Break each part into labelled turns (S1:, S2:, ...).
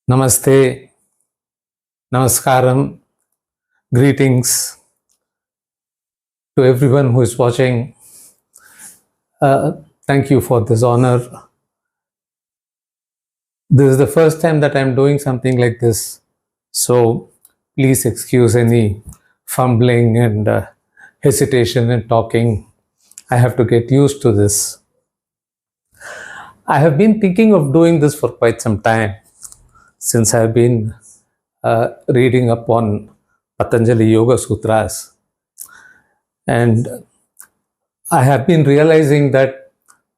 S1: Namaste, Namaskaram, greetings to everyone who is watching. Thank you for this honor. This is the first time that I'm doing something like this, so please excuse any fumbling and hesitation in talking. I have to get used to this. I have been thinking of doing this for quite some time, since I've been reading up on Patanjali Yoga Sutras. And I have been realizing that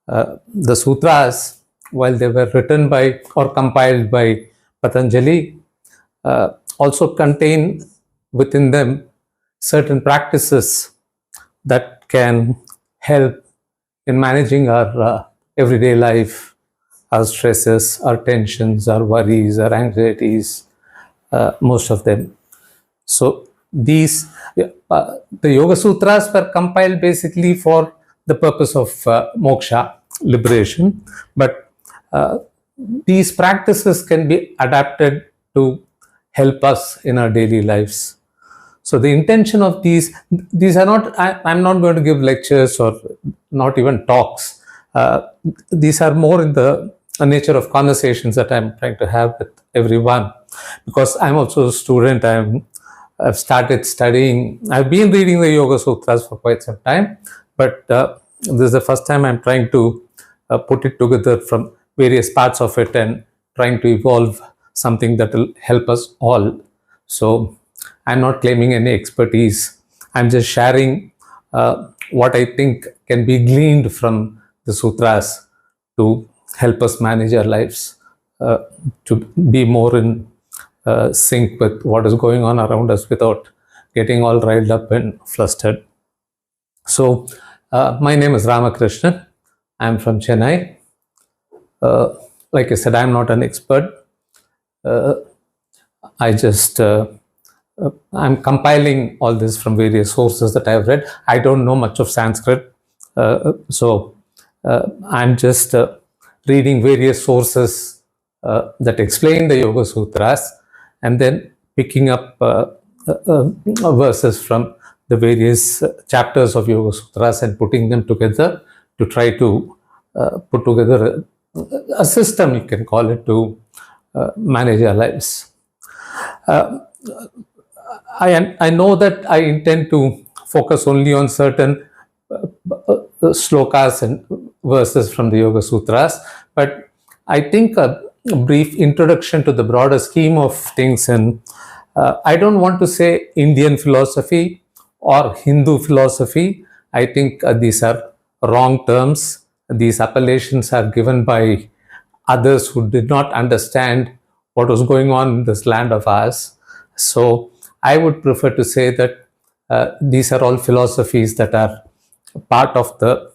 S1: the sutras, while they were written by or compiled by Patanjali, also contain within them certain practices that can help in managing our everyday life, our stresses, our tensions, our worries, our anxieties, most of them. So these, the Yoga Sutras were compiled basically for the purpose of moksha, liberation, but these practices can be adapted to help us in our daily lives. So the intention of these are not, I'm not going to give lectures or not even talks. These are more in the nature of conversations that I'm trying to have with everyone, because I'm also a student. I've started studying. I've been reading the Yoga Sutras for quite some time, but this is the first time I'm trying to put it together from various parts of it and trying to evolve something that will help us all. So I'm not claiming any expertise. I'm just sharing what I think can be gleaned from the sutras to help us manage our lives, to be more in sync with what is going on around us without getting all riled up and flustered. So my name is Ramakrishnan. I'm from Chennai. Like I said, I'm not an expert. I'm compiling all this from various sources that I've read. I don't know much of Sanskrit, so I'm just reading various sources that explain the Yoga Sutras, and then picking up verses from the various chapters of Yoga Sutras and putting them together to try to put together a system, you can call it, to manage our lives. I know that I intend to focus only on certain slokas and verses from the Yoga Sutras, but I think a brief introduction to the broader scheme of things, and I don't want to say Indian philosophy or Hindu philosophy. I think these are wrong terms. These appellations are given by others who did not understand what was going on in this land of ours. So I would prefer to say that these are all philosophies that are part of the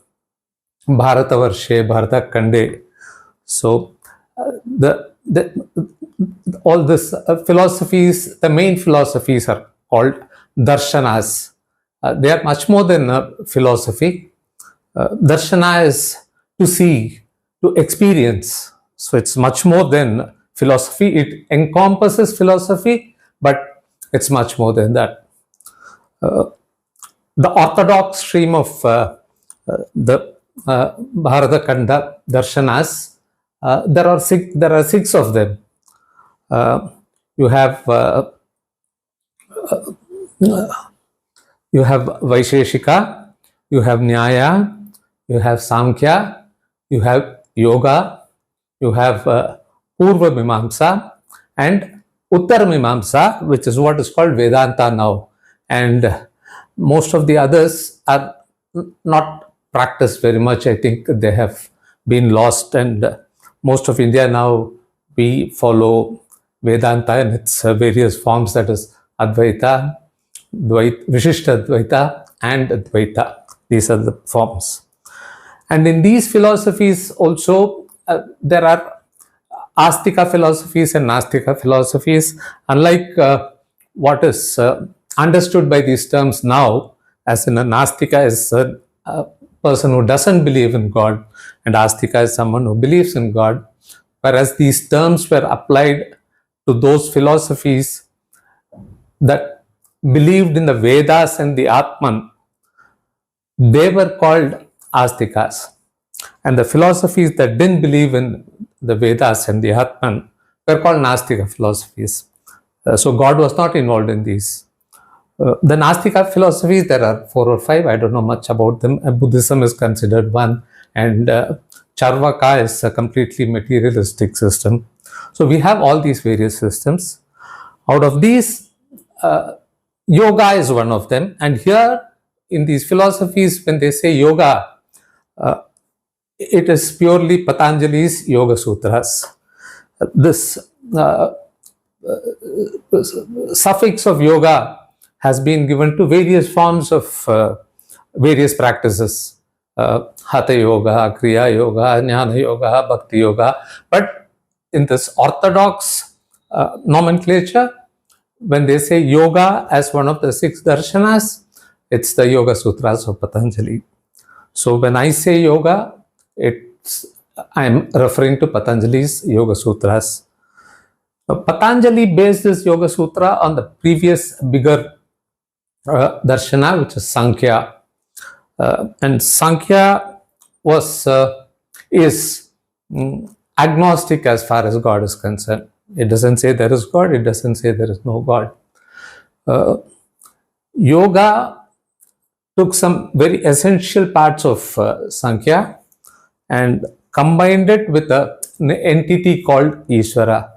S1: Bharatavarshe, Bharata Kande. So all this philosophies, the main philosophies are called darshanas. They are much more than a philosophy. Darshana is to see, to experience. So it's much more than philosophy. It encompasses philosophy, but it's much more than that. The orthodox stream of the Bharata Kanda darshanas, there are six of them. You have Vaisheshika, you have Nyaya, you have Samkhya, you have Yoga, you have Purva Mimamsa and Uttar Mimamsa, which is what is called Vedanta now. And most of the others are not practiced very much. I think they have been lost, and most of India now, we follow Vedanta in its various forms, that is Advaita, Vishishta Advaita and Advaita. These are the forms. And in these philosophies also, there are Astika philosophies and Nastika philosophies. Unlike what is understood by these terms now, as in a Nastika is a person who doesn't believe in God, and Astika is someone who believes in God. Whereas these terms were applied to those philosophies that believed in the Vedas and the Atman, they were called Astikas. And the philosophies that didn't believe in the Vedas and the Atman were called Nastika philosophies. So God was not involved in these. The Nastika philosophies, there are 4 or 5, I don't know much about them. Buddhism is considered one, and Charvaka is a completely materialistic system. So we have all these various systems. Out of these, yoga is one of them. And here in these philosophies, when they say yoga, it is purely Patanjali's Yoga Sutras. This suffix of yoga has been given to various forms of various practices. Hatha yoga, Kriya yoga, Jnana yoga, Bhakti yoga. But in this orthodox nomenclature, when they say yoga as one of the 6 darshanas, it's the Yoga Sutras of Patanjali. So when I say yoga, I'm referring to Patanjali's Yoga Sutras. Patanjali based this Yoga Sutra on the previous bigger darshana, which is Sankhya. And Sankhya is agnostic as far as God is concerned. It doesn't say there is God, it doesn't say there is no God. Yoga took some very essential parts of Sankhya and combined it with an entity called Ishvara.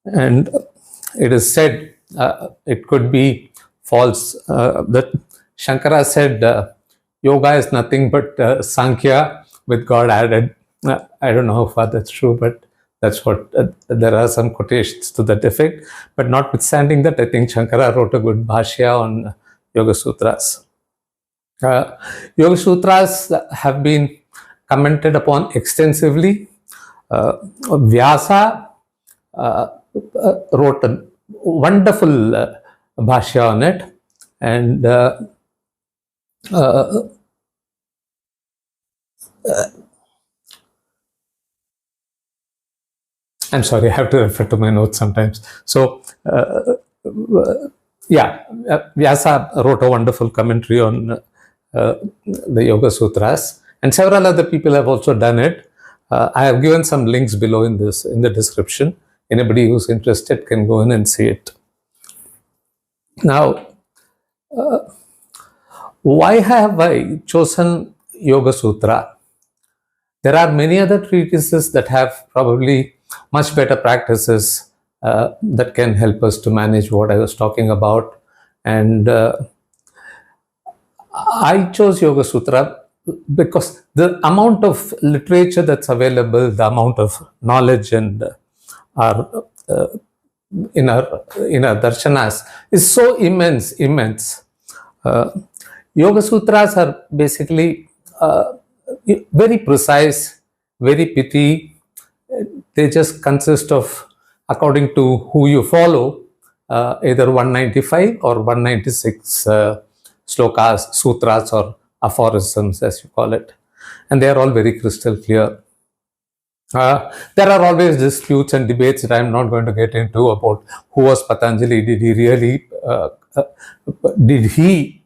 S1: And it is said, it could be false, that Shankara said yoga is nothing but Sankhya with God added. I don't know how far that's true, but that's what, there are some quotations to that effect. But notwithstanding that, I think Shankara wrote a good bhashya on Yoga Sutras. Yoga Sutras have been commented upon extensively. Vyasa wrote a wonderful bhashya on it, and I'm sorry, I have to refer to my notes sometimes. So, Vyasa wrote a wonderful commentary on the Yoga Sutras, and several other people have also done it. I have given some links below in the description. Anybody who's interested can go in and see it. Now, why have I chosen Yoga Sutra? There are many other treatises that have probably much better practices that can help us to manage what I was talking about. And I chose Yoga Sutra because the amount of literature that's available, the amount of knowledge and in our darshanas is so immense. Yoga Sutras are basically very precise, very pithy. They just consist of, according to who you follow, either 195 or 196 slokas, sutras, or aphorisms, as you call it. And they are all very crystal clear. There are always disputes and debates that I'm not going to get into about who was Patanjali. Did he really, did he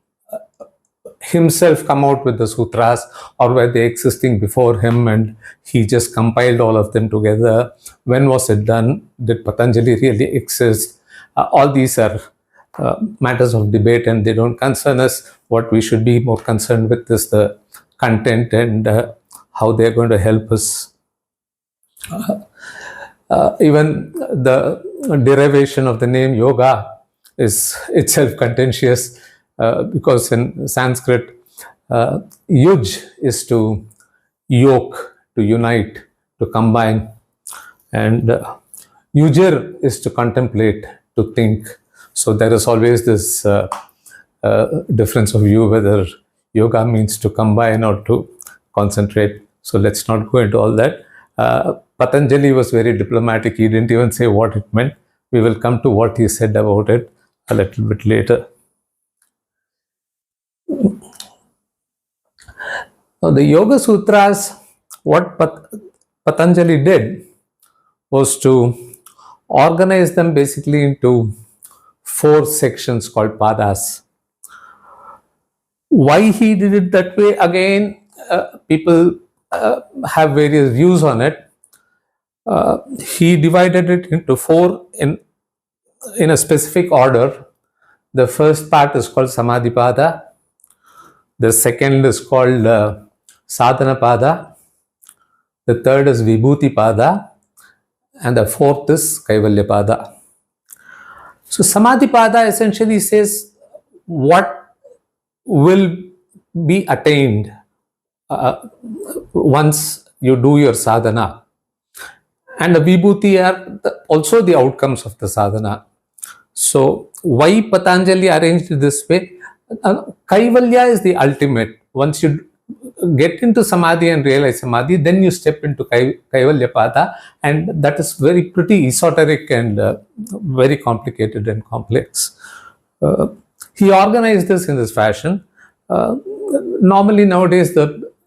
S1: himself come out with the sutras, or were they existing before him and he just compiled all of them together? When was it done? Did Patanjali really exist? All these are matters of debate, and they don't concern us. What we should be more concerned with is the content and how they're going to help us. Even the derivation of the name yoga is itself contentious, because in Sanskrit, yuj is to yoke, to unite, to combine, and yujir is to contemplate, to think. So there is always this difference of view whether yoga means to combine or to concentrate. So let's not go into all that. Patanjali was very diplomatic. He didn't even say what it meant. We will come to what he said about it a little bit later. Now, the Yoga Sutras, what Patanjali did was to organized them basically into 4 sections called padas. Why he did it that way, again, people have various views on it. He divided it into 4 in a specific order. The first part is called Samadhi Pada. The second is called Sadhana Pada. The third is Vibhuti Pada. And the fourth is Kaivalya Pada. So Samadhi Pada essentially says what will be attained once you do your sadhana. And the Vibhuti are also the outcomes of the sadhana. So why Patanjali arranged it this way? Kaivalya is the ultimate. Once you get into Samadhi and realize Samadhi, then you step into Kaivalya Pada, and that is very pretty esoteric and very complicated and complex. He organized this in this fashion. Normally nowadays,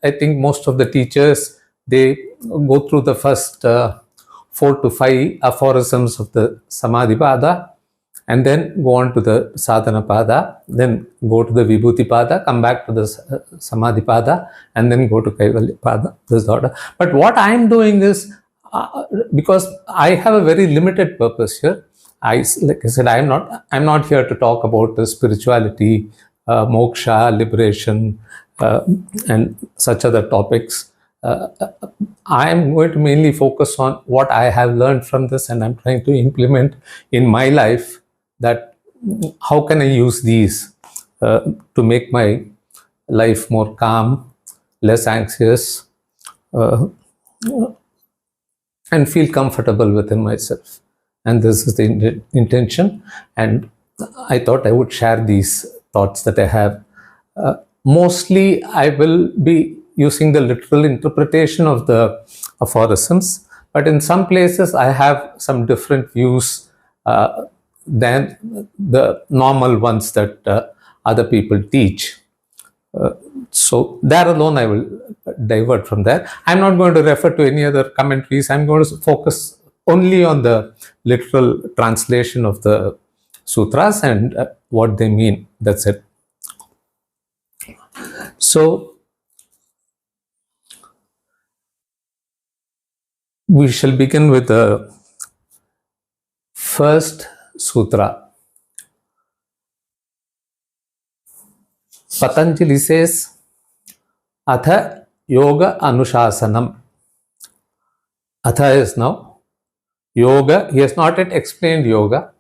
S1: I think most of the teachers, they go through the first 4 to 5 aphorisms of the Samadhi Pada, and then go on to the Sadhana Pada, then go to the Vibhuti Pada, come back to the Samadhi Pada, and then go to Kaivalya Pada, this order. But what I am doing is, because I have a very limited purpose here, like I said, I'm not here to talk about the spirituality, moksha, liberation, and such other topics. I am going to mainly focus on what I have learned from this, and I'm trying to implement in my life, that how can I use these to make my life more calm, less anxious, and feel comfortable within myself. And this is the intention, and I thought I would share these thoughts that I have. Mostly I will be using the literal interpretation of the aphorisms, but in some places I have some different views than the normal ones that other people teach. So there alone I will divert from there. I'm not going to refer to any other commentaries. I'm going to focus only on the literal translation of the sutras and what they mean. That's it. So we shall begin with the first sutra. Patanjali says, Atha Yoga Anushasanam. Atha is now yoga. He has not yet explained yoga.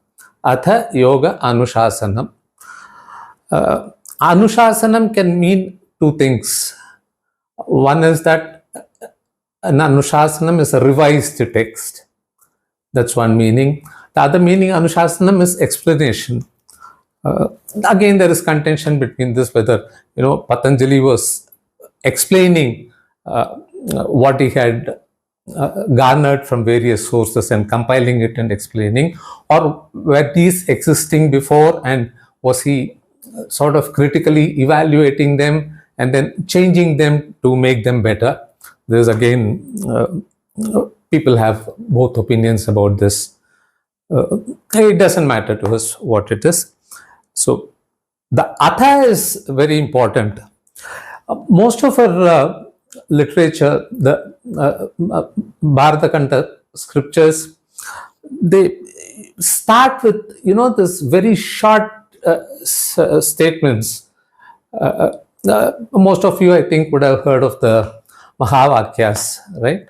S1: Atha Yoga Anushasanam. Anushasanam can mean 2 things. One is that an Anushasanam is a revised text. That's one meaning. The other meaning, Anushasanam, is explanation. Again, there is contention between this, whether Patanjali was explaining what he had garnered from various sources and compiling it and explaining, or were these existing before and was he sort of critically evaluating them and then changing them to make them better. There's again, people have both opinions about this. It doesn't matter to us what it is. So the Atha is very important. Most of our literature, the Bharata Kanta scriptures, they start with this very short statements. Most of you, I think, would have heard of the Mahavakyas, right?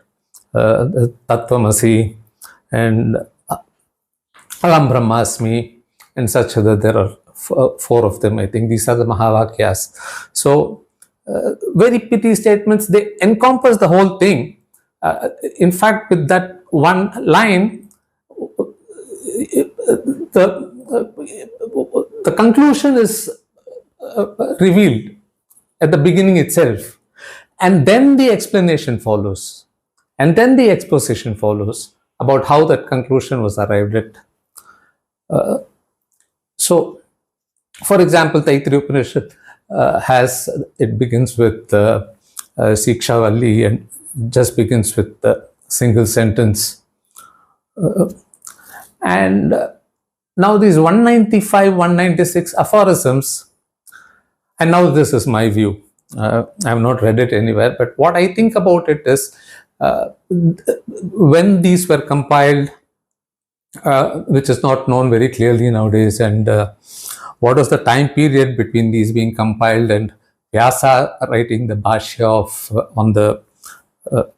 S1: Tattvamasi and Alam Brahmasmi and such other. There are 4 of them, I think. These are the Mahavakyas. So very pithy statements. They encompass the whole thing. In fact, with that one line, the conclusion is revealed at the beginning itself, and then the explanation follows, and then the exposition follows about how that conclusion was arrived at. So, for example, Taittiriya Upanishad it begins with Sikshavalli and just begins with the single sentence. And now these 195, 196 aphorisms, and now this is my view. I have not read it anywhere, but what I think about it is, when these were compiled, which is not known very clearly nowadays, and what was the time period between these being compiled and Vyasa writing the Bhashya of on the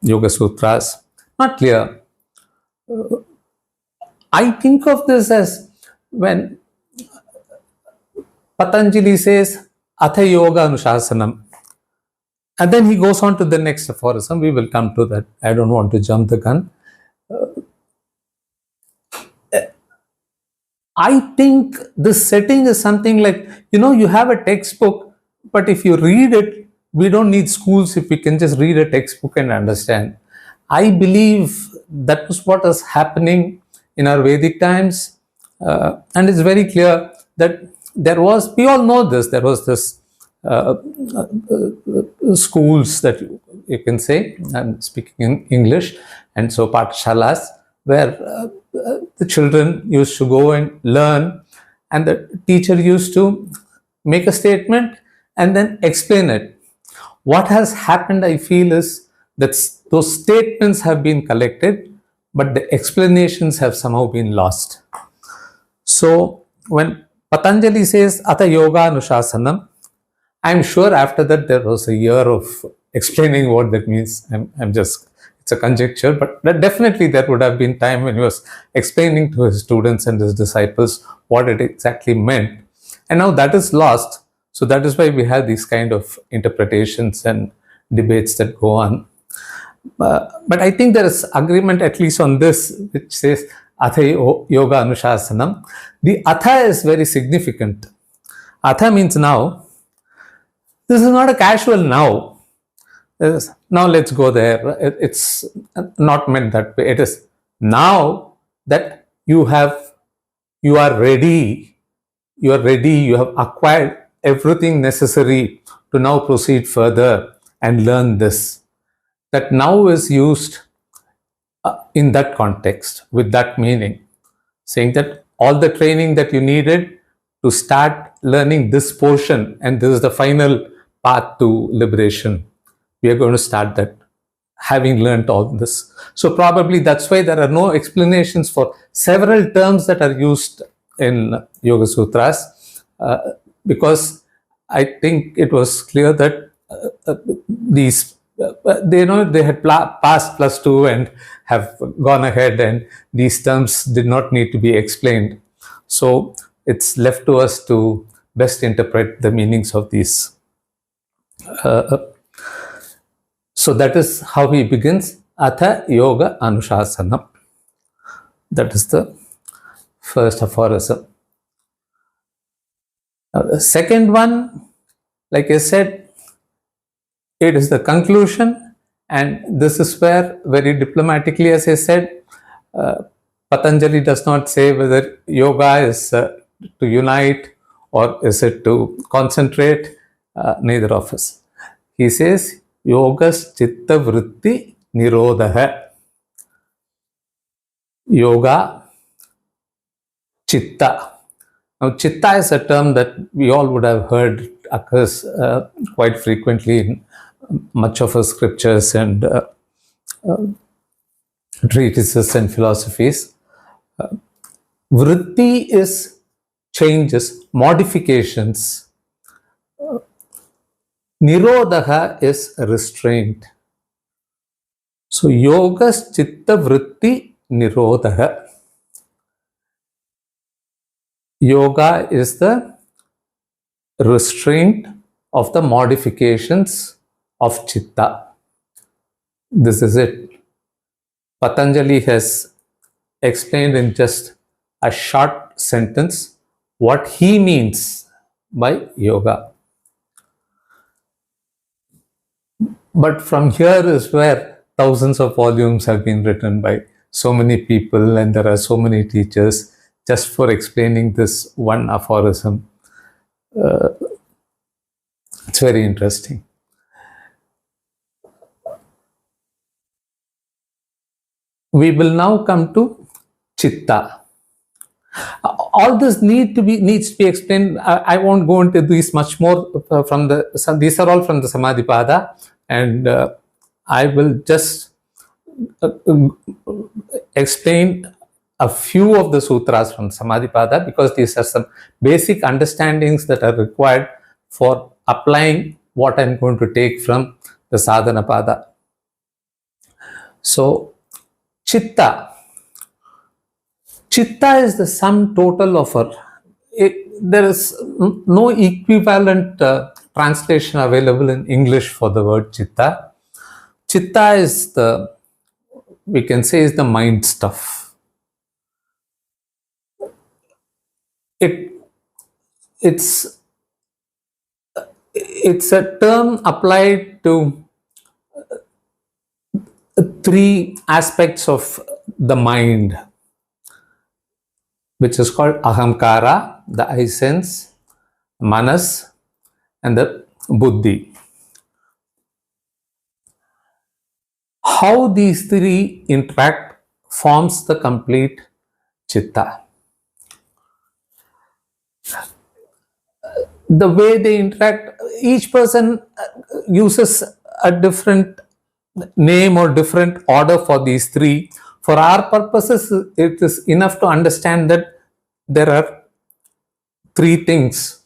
S1: Yoga Sutras, not clear. I think of this as when Patanjali says Atha Yoga Anushasanam, and then he goes on to the next aphorism. We will come to that. I don't want to jump the gun. I think this setting is something like, you have a textbook, but if you read it, we don't need schools if we can just read a textbook and understand. I believe that was what is happening in our Vedic times. And it's very clear that we all know this, there was this schools that you can say, I'm speaking in English, and so patshalas, where the children used to go and learn, and the teacher used to make a statement and then explain it. What has happened, I feel, is that those statements have been collected, but the explanations have somehow been lost. So when Patanjali says Atha Yoga Anushasanam, I'm sure after that there was a year of explaining what that means. It's a conjecture, but definitely there would have been time when he was explaining to his students and his disciples what it exactly meant. And now that is lost. So that is why we have these kind of interpretations and debates that go on. But I think there is agreement at least on this, which says Atha Yoga Anushasanam. The Atha is very significant. Atha means now. This is not a casual now. Now let's go there. It's not meant that way. It is now that you are ready, you have acquired everything necessary to now proceed further and learn this. That now is used in that context, with that meaning, saying that all the training that you needed to start learning this portion, and this is the final path to liberation. We are going to start that, having learned all this. So probably that's why there are no explanations for several terms that are used in Yoga Sutras, because I think it was clear that these they had passed +2 and have gone ahead, and these terms did not need to be explained. So it's left to us to best interpret the meanings of these. So that is how he begins, Atha Yoga Anushasanam. That is the first aphorism. Now the second one, like I said, it is the conclusion, and this is where, very diplomatically, as I said, Patanjali does not say whether yoga is to unite or is it to concentrate, neither of us. He says, Yogas Chitta Vritti Nirodha. Yoga Chitta. Now, Chitta is a term that we all would have heard occurs quite frequently in much of our scriptures and treatises and philosophies. Vritti is changes, modifications. Nirodha is restraint. So, Yogas Chitta Vritti Nirodha. Yoga is the restraint of the modifications of Chitta. This is it. Patanjali has explained in just a short sentence what he means by yoga. But from here is where thousands of volumes have been written by so many people, and there are so many teachers just for explaining this one aphorism. It's very interesting. We will now come to Chitta. All this needs to be explained. I won't go into these much more from the. These are all from the Samadhipada, and I will just uh, explain a few of the sutras from Samadhipada, because these are some basic understandings that are required for applying what I'm going to take from the Sadhana Pada. So, Chitta. Chitta is the sum total of there is no equivalent translation available in English for the word Chitta. Chitta is we can say, is the mind stuff. It's a term applied to three aspects of the mind, which is called ahamkara, the I sense, manas, and the buddhi. How these three interact forms the complete chitta. The way they interact, each person uses a different name or different order for these three. For our purposes, it is enough to understand that there are three things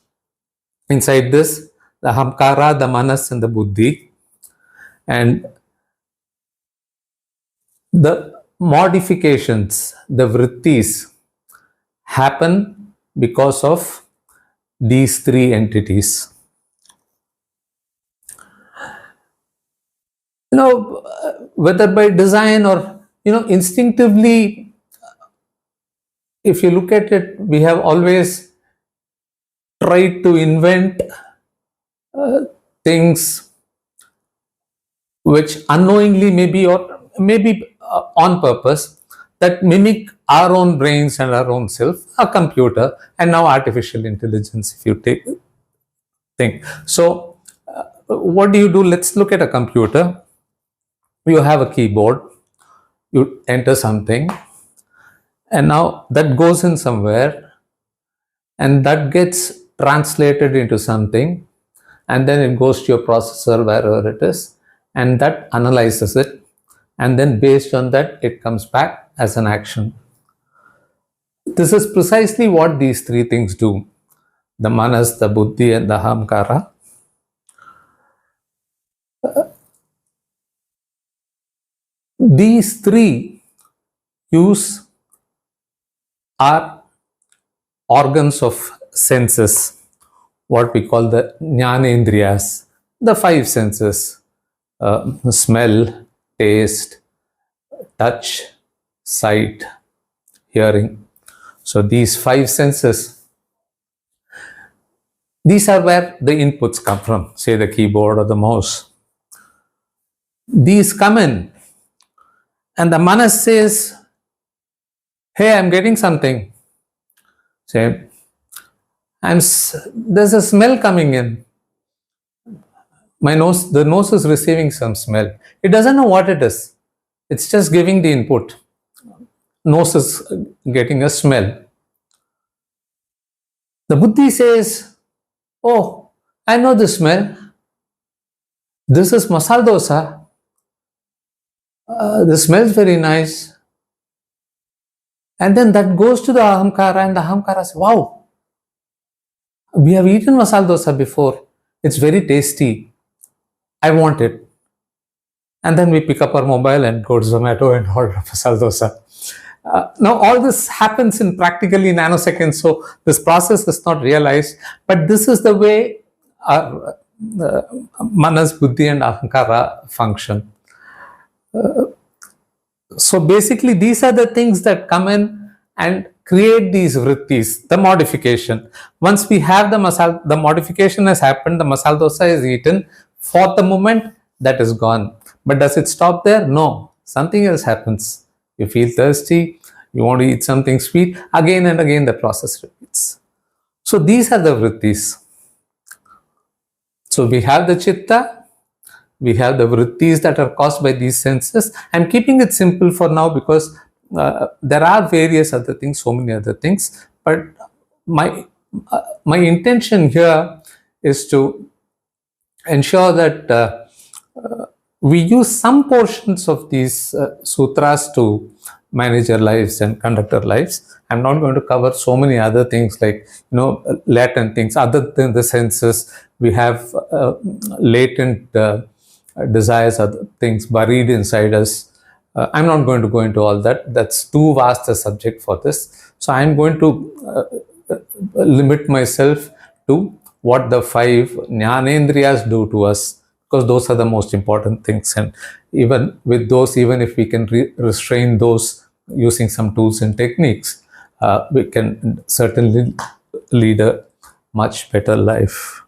S1: inside this: the ahamkara, the manas, and the buddhi. And the modifications, the vrittis, happen because of these three entities. Whether by design or instinctively, if you look at it, we have always tried to invent things which unknowingly maybe, or maybe on purpose, that mimic our own brains and our own self. A computer, and now artificial intelligence, if you think. So what do? Let's look at a computer. You have a keyboard, you enter something, and now that goes in somewhere, and that gets translated into something, and then it goes to your processor, wherever it is, and that analyzes it, and then based on that it comes back as an action. This is precisely what these three things do: the manas, the buddhi, and the ahamkara. These three use our organs of senses, what we call the jnanendriyas, the five senses: smell, taste, touch, sight, hearing. So these five senses, these are where the inputs come from, say the keyboard or the mouse. These come in, and the manas says, hey, I'm getting something. Say, there's a smell coming in. The nose is receiving some smell. It doesn't know what it is. It's just giving the input. Nose is getting a smell. The buddhi says, oh, I know the smell. This is masala dosa. The smell is very nice. And then that goes to the ahamkara, and the ahamkara says, wow, we have eaten masala dosa before. It's very tasty. I want it. And then we pick up our mobile and go to Zomato and order masala dosa. Now all this happens in practically nanoseconds, so this process is not realized, but this is the way our manas, buddhi, and ahamkara function. So basically these are the things that come in and create these vrittis, the modification. Once we have the modification has happened, the masala dosa is eaten. For the moment, that is gone. But does it stop there? No. Something else happens. You feel thirsty, you want to eat something sweet, again and again the process repeats. So these are the vrittis. So we have the chitta, we have the vrittis that are caused by these senses. I'm keeping it simple for now because there are various other things, so many other things, but my my intention here is to ensure that we use some portions of these sutras to manage our lives and conduct our lives. I'm not going to cover so many other things like, latent things other than the senses. We have latent desires, other things buried inside us. I'm not going to go into all that. That's too vast a subject for this. So I'm going to limit myself to what the five jnanendriyas do to us, because those are the most important things. And even with those, even if we can restrain those using some tools and techniques, we can certainly lead a much better life.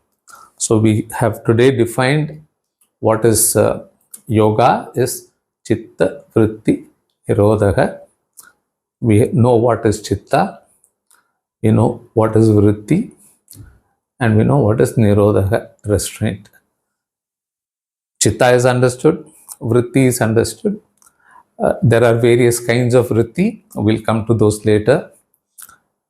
S1: So we have today defined what is yoga is chitta vritti nirodha. We know what is chitta, we know what is vritti, and we know what is nirodha, restraint. Chitta is understood, vritti is understood. There are various kinds of vritti. We'll come to those later.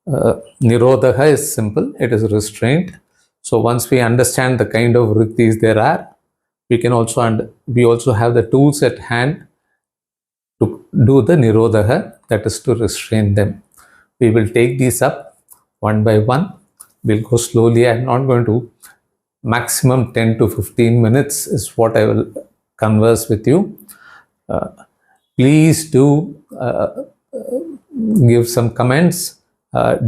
S1: Nirodha is simple, it is restraint. So once we understand the kind of vrittis there are, we also have the tools at hand to do the nirodha, that is to restrain them. We will take these up one by one. We'll go slowly. I'm not going to, maximum 10 to 15 minutes is what I will converse with you. Please do give some comments,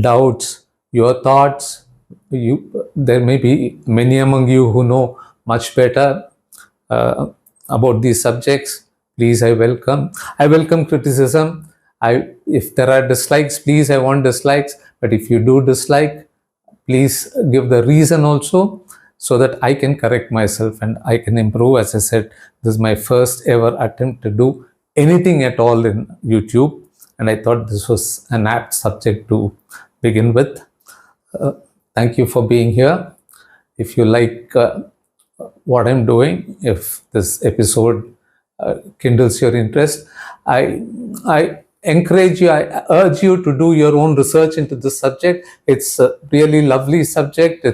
S1: doubts, your thoughts. There may be many among you who know much better about these subjects. Please, I welcome criticism. If there are dislikes, please, I want dislikes. But if you do dislike, please give the reason also, so that I can correct myself and I can improve. As I said, this is my first ever attempt to do anything at all in YouTube, and I thought this was an apt subject to begin with. Thank you for being here. If you like what I'm doing, if this episode kindles your interest, I encourage you, I urge you to do your own research into this subject. It's a really lovely subject.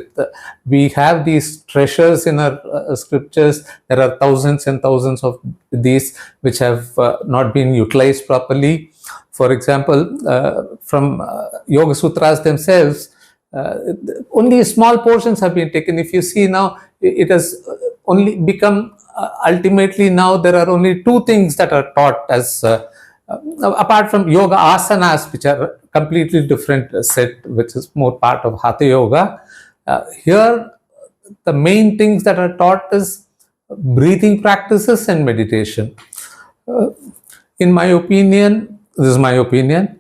S1: We have these treasures in our scriptures. There are thousands and thousands of these which have not been utilized properly. For example, from Yoga Sutras themselves, only small portions have been taken. If you see now, it has only become, ultimately now there are only two things that are taught as apart from yoga asanas, which are a completely different set, which is more part of Hatha Yoga. Here, the main things that are taught is breathing practices and meditation. In my opinion, this is my opinion,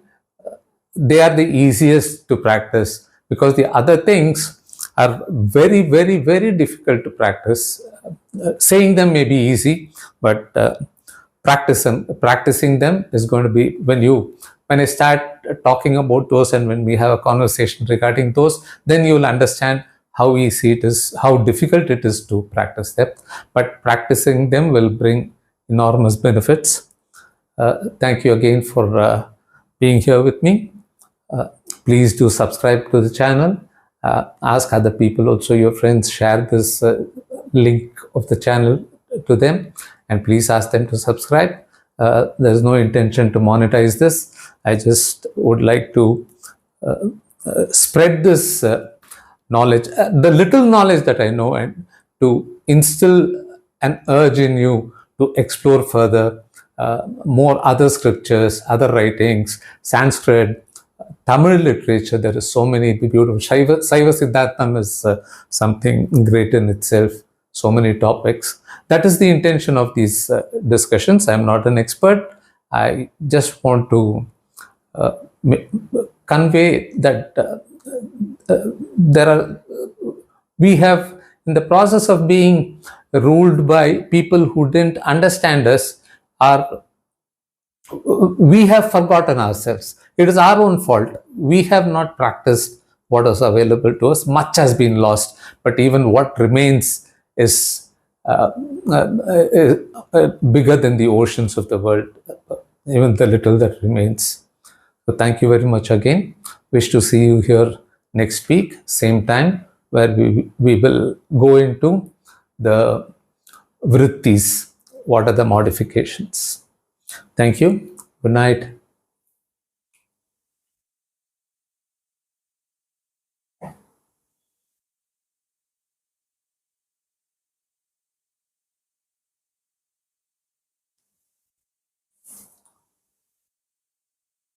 S1: they are the easiest to practice, because the other things are very, very, very difficult to practice. Saying them may be easy, but practicing them is going to be, when I start talking about those and when we have a conversation regarding those, then you will understand how easy it is, how difficult it is to practice them. But practicing them will bring enormous benefits. Thank you again for being here with me. Please do subscribe to the channel. Ask other people also, your friends, share this link of the channel to them, and please ask them to subscribe. There's no intention to monetize this. I just would like to spread this knowledge, the little knowledge that I know, and to instill an urge in you to explore further more other scriptures, other writings, Sanskrit, Tamil literature. There is so many beautiful. Saiva Siddhartham is something great in itself. So many topics. That is the intention of these discussions. I am not an expert. I just want to convey that we have, in the process of being ruled by people who didn't understand us, we have forgotten ourselves. It is our own fault. We have not practiced what is available to us. Much has been lost, but even what remains is bigger than the oceans of the world. even the little that remains. So thank you very much again. Wish to see you here next week, same time, where we will go into the vrittis. What are the modifications? Thank you. Good night.